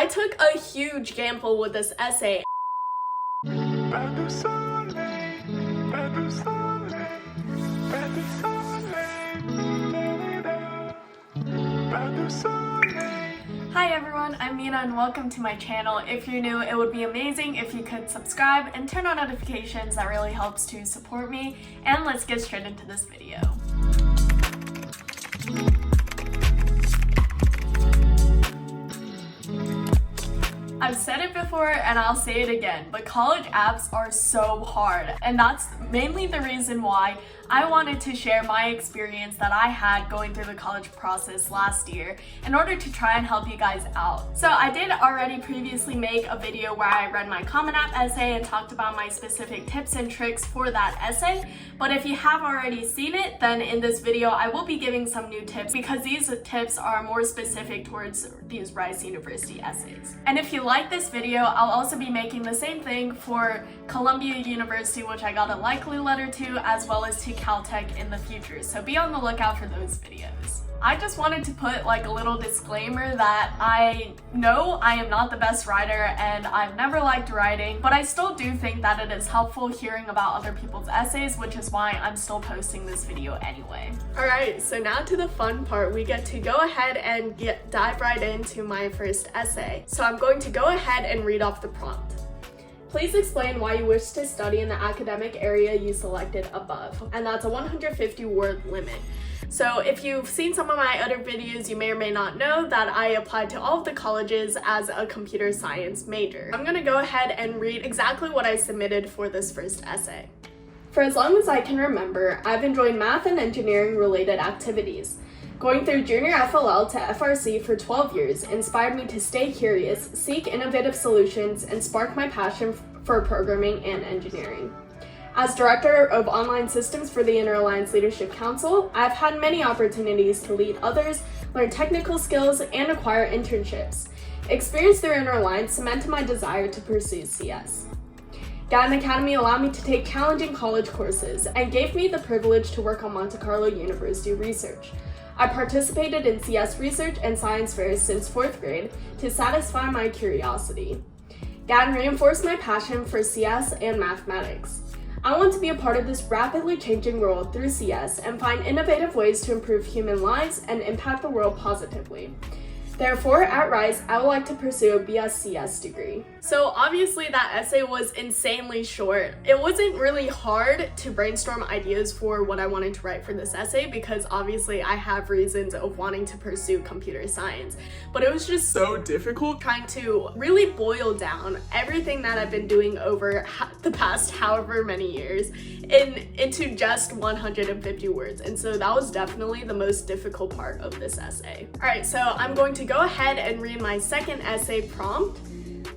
I took a huge gamble with this essay. Hi everyone, I'm Mina and welcome to my channel. If you're new, it would be amazing if you could subscribe and turn on notifications. That really helps to support me. And let's get straight into this video. I've said it before and I'll say it again, but college apps are so hard, and that's mainly the reason why I wanted to share my experience that I had going through the college process last year in order to try and help you guys out. So I did already previously make a video where I read my Common App essay and talked about my specific tips and tricks for that essay, but if you have already seen it, then in this video I will be giving some new tips because these tips are more specific towards these Rice University essays. And if you like this video, I'll also be making the same thing for Columbia University, which I got a likely letter to, as well as to Caltech in the future, so be on the lookout for those videos. I just wanted to put like a little disclaimer that I know I am not the best writer and I've never liked writing, but I still do think that it is helpful hearing about other people's essays, which is why I'm still posting this video anyway. Alright, so now to the fun part. We get to go ahead and dive right into my first essay. So I'm going to go ahead and read off the prompt. Please explain why you wish to study in the academic area you selected above. And that's a 150 word limit. So if you've seen some of my other videos, you may or may not know that I applied to all of the colleges as a computer science major. I'm gonna go ahead and read exactly what I submitted for this first essay. For as long as I can remember, I've enjoyed math and engineering related activities. Going through junior FLL to FRC for 12 years inspired me to stay curious, seek innovative solutions, and spark my passion for programming and engineering. As Director of Online Systems for the Inter-Alliance Leadership Council, I've had many opportunities to lead others, learn technical skills, and acquire internships. Experience through Inter-Alliance cemented my desire to pursue CS. Gatton Academy allowed me to take challenging college courses and gave me the privilege to work on Monte Carlo University research. I participated in CS research and science fairs since 4th grade to satisfy my curiosity. Gatton reinforced my passion for CS and mathematics. I want to be a part of this rapidly changing world through CS and find innovative ways to improve human lives and impact the world positively. Therefore, at Rice, I would like to pursue a BS CS degree. So obviously that essay was insanely short. It wasn't really hard to brainstorm ideas for what I wanted to write for this essay because obviously I have reasons of wanting to pursue computer science, but it was just so difficult trying to really boil down everything that I've been doing over the past however many years into just 150 words. And so that was definitely the most difficult part of this essay. All right, so I'm going to go ahead and read my second essay prompt.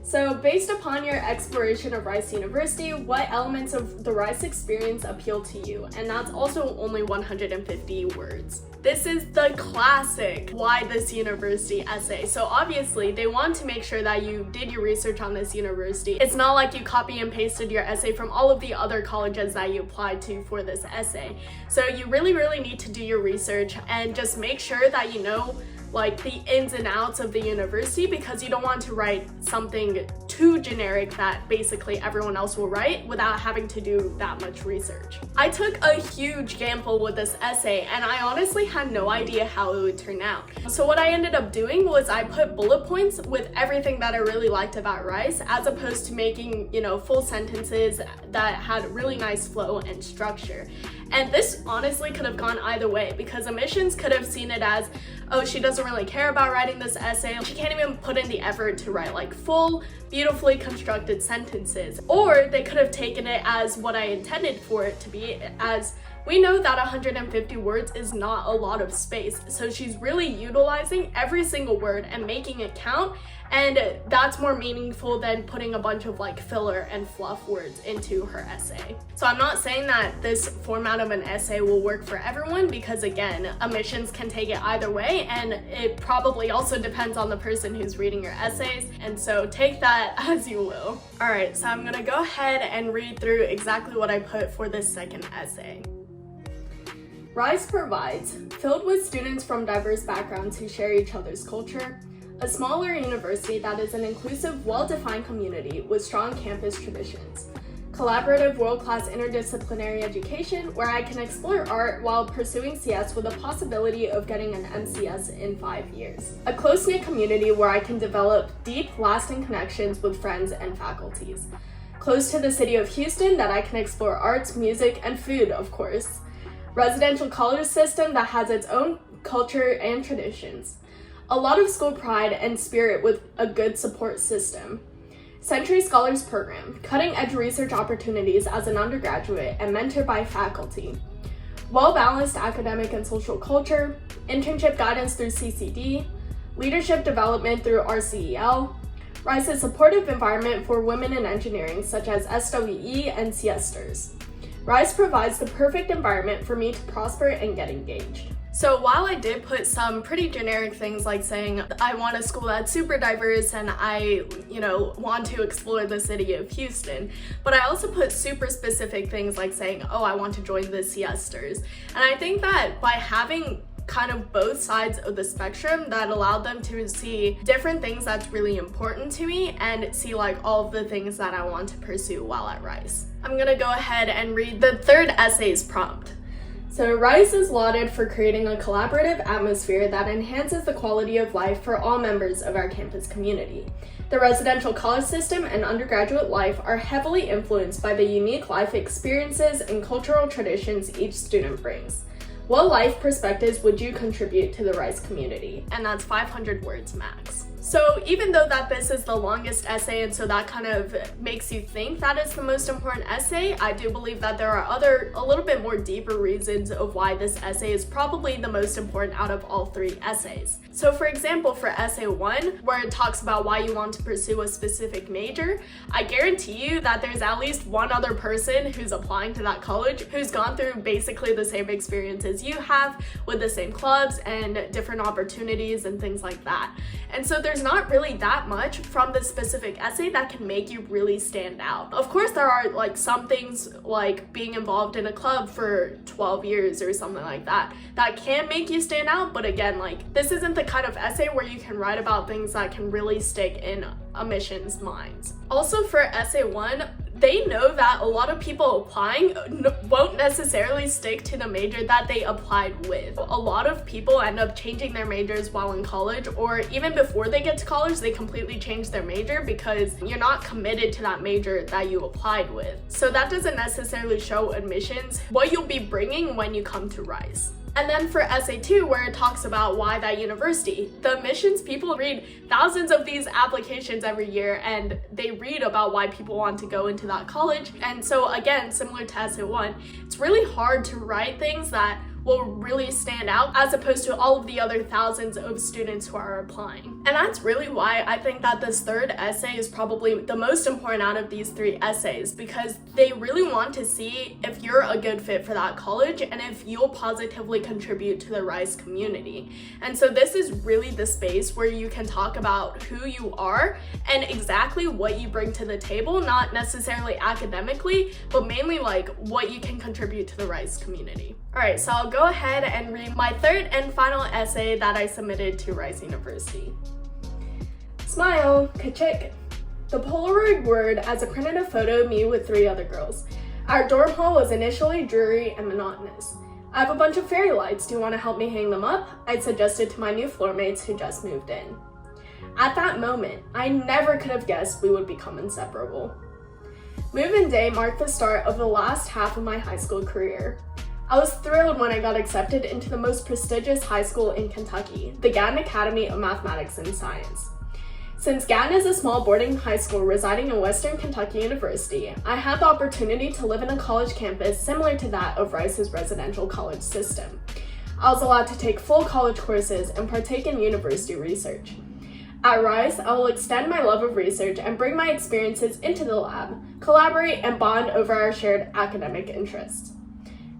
So based upon your exploration of Rice University, what elements of the Rice experience appeal to you? And that's also only 150 words. This is the classic why this university essay. So obviously they want to make sure that you did your research on this university. It's not like you copy and pasted your essay from all of the other colleges that you applied to for this essay. So you really need to do your research and just make sure that you know like the ins and outs of the university, because you don't want to write something too generic that basically everyone else will write without having to do that much research. I took a huge gamble with this essay and I honestly had no idea how it would turn out. So what I ended up doing was I put bullet points with everything that I really liked about Rice, as opposed to making, full sentences that had really nice flow and structure. And this honestly could have gone either way, because admissions could have seen it as, oh, she doesn't really care about writing this essay. She can't even put in the effort to write like full, beautifully constructed sentences. Or they could have taken it as what I intended for it to be, as we know that 150 words is not a lot of space. So she's really utilizing every single word and making it count. And that's more meaningful than putting a bunch of like filler and fluff words into her essay. So I'm not saying that this format of an essay will work for everyone, because again, admissions can take it either way, and it probably also depends on the person who's reading your essays, and so take that as you will. All right, so I'm gonna go ahead and read through exactly what I put for this second essay. Rice provides, filled with students from diverse backgrounds who share each other's culture, a smaller university that is an inclusive, well-defined community with strong campus traditions. Collaborative, world-class interdisciplinary education where I can explore art while pursuing CS with the possibility of getting an MCS in 5 years. A close-knit community where I can develop deep, lasting connections with friends and faculties. Close to the city of Houston that I can explore arts, music, and food, of course. Residential college system that has its own culture and traditions. A lot of school pride and spirit with a good support system. Century Scholars Program, cutting-edge research opportunities as an undergraduate and mentored by faculty. Well-balanced academic and social culture, internship guidance through CCD, leadership development through RCEL, Rice's supportive environment for women in engineering such as SWE and Siesters. Rice provides the perfect environment for me to prosper and get engaged. So while I did put some pretty generic things like saying I want a school that's super diverse and I, want to explore the city of Houston, but I also put super specific things like saying, oh, I want to join the Siesters. And I think that by having kind of both sides of the spectrum, that allowed them to see different things that's really important to me and see like all of the things that I want to pursue while at Rice. I'm gonna go ahead and read the third essay's prompt. So Rice is lauded for creating a collaborative atmosphere that enhances the quality of life for all members of our campus community. The residential college system and undergraduate life are heavily influenced by the unique life experiences and cultural traditions each student brings. What life perspectives would you contribute to the Rice community? And that's 500 words max. So even though that this is the longest essay and so that kind of makes you think that it's the most important essay, I do believe that there are a little bit more deeper reasons of why this essay is probably the most important out of all 3 essays. So for example, for essay 1, where it talks about why you want to pursue a specific major, I guarantee you that there's at least one other person who's applying to that college who's gone through basically the same experiences you have with the same clubs and different opportunities and things like that. And so there's not really that much from this specific essay that can make you really stand out. Of course, there are like some things like being involved in a club for 12 years or something like that can make you stand out, but again, like this isn't the kind of essay where you can write about things that can really stick in admissions minds. Also for essay 1, they know that a lot of people applying won't necessarily stick to the major that they applied with. A lot of people end up changing their majors while in college, or even before they get to college, they completely change their major because you're not committed to that major that you applied with. So that doesn't necessarily show admissions what you'll be bringing when you come to Rice. And then for essay 2, where it talks about why that university, the admissions people read thousands of these applications every year and they read about why people want to go into that college. And so again, similar to essay 1, it's really hard to write things that will really stand out as opposed to all of the other thousands of students who are applying. And that's really why I think that this third essay is probably the most important out of these 3 essays, because they really want to see if you're a good fit for that college and if you'll positively contribute to the Rice community. And so this is really the space where you can talk about who you are and exactly what you bring to the table, not necessarily academically, but mainly like what you can contribute to the Rice community. All right, so I'll go ahead and read my third and final essay that I submitted to Rice University. Smile, ka-chick. The Polaroid word as I printed a photo of me with 3 other girls. Our dorm hall was initially dreary and monotonous. I have a bunch of fairy lights. Do you want to help me hang them up? I'd suggested to my new floor mates who just moved in. At that moment, I never could have guessed we would become inseparable. Move-in day marked the start of the last half of my high school career. I was thrilled when I got accepted into the most prestigious high school in Kentucky, the Gatton Academy of Mathematics and Science. Since Gatton is a small boarding high school residing in Western Kentucky University, I had the opportunity to live in a college campus similar to that of Rice's residential college system. I was allowed to take full college courses and partake in university research. At Rice, I will extend my love of research and bring my experiences into the lab, collaborate, and bond over our shared academic interests.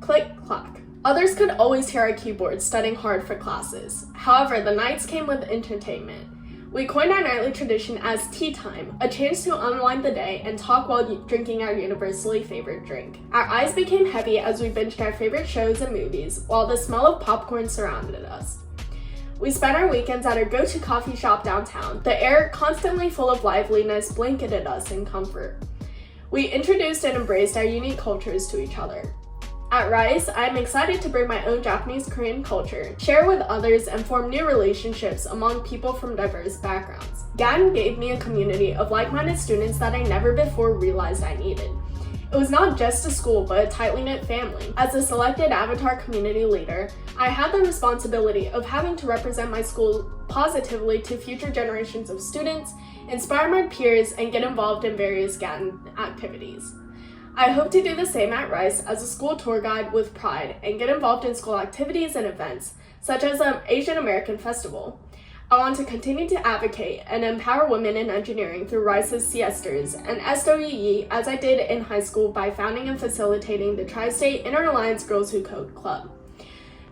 Click, clack. Others could always hear our keyboards studying hard for classes. However, the nights came with entertainment. We coined our nightly tradition as tea time, a chance to unwind the day and talk while drinking our universally favorite drink. Our eyes became heavy as we binged our favorite shows and movies, while the smell of popcorn surrounded us. We spent our weekends at our go-to coffee shop downtown. The air, constantly full of liveliness, blanketed us in comfort. We introduced and embraced our unique cultures to each other. At Rice, I am excited to bring my own Japanese-Korean culture, share with others, and form new relationships among people from diverse backgrounds. GAN gave me a community of like-minded students that I never before realized I needed. It was not just a school, but a tightly knit family. As a selected Avatar community leader, I had the responsibility of having to represent my school positively to future generations of students, inspire my peers, and get involved in various GAN activities. I hope to do the same at Rice as a school tour guide with pride and get involved in school activities and events, such as an Asian American Festival. I want to continue to advocate and empower women in engineering through Rice's siestas and SWE as I did in high school by founding and facilitating the Tri-State Inter-Alliance Girls Who Code Club.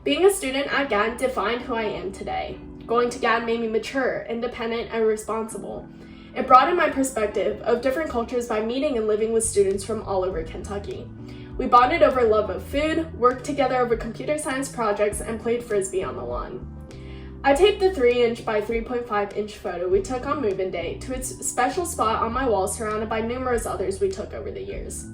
Being a student at GAN defined who I am today. Going to GAN made me mature, independent, and responsible. It broadened my perspective of different cultures by meeting and living with students from all over Kentucky. We bonded over love of food, worked together over computer science projects, and played frisbee on the lawn. I taped the 3-inch by 3.5-inch photo we took on move-in day to its special spot on my wall surrounded by numerous others we took over the years.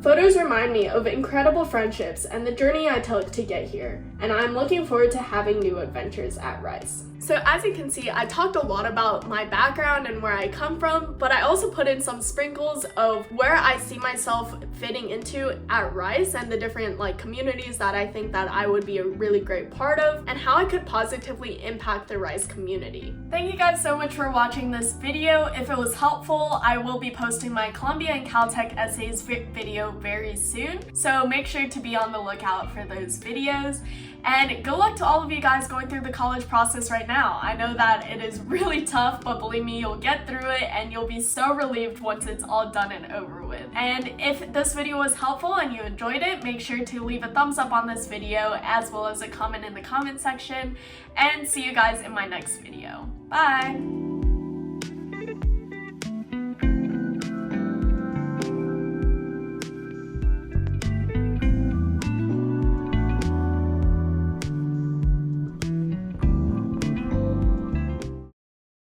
Photos remind me of incredible friendships and the journey I took to get here, and I'm looking forward to having new adventures at Rice. So as you can see, I talked a lot about my background and where I come from, but I also put in some sprinkles of where I see myself fitting into at Rice and the different communities that I think that I would be a really great part of and how I could positively impact the Rice community. Thank you guys so much for watching this video. If it was helpful, I will be posting my Columbia and Caltech essays video very soon, so make sure to be on the lookout for those videos. And good luck to all of you guys going through the college process right now. I know that it is really tough, but believe me, you'll get through it and you'll be so relieved once it's all done and over with. And if this video was helpful and you enjoyed it, make sure to leave a thumbs up on this video as well as a comment in the comment section, and see you guys in my next video. Bye!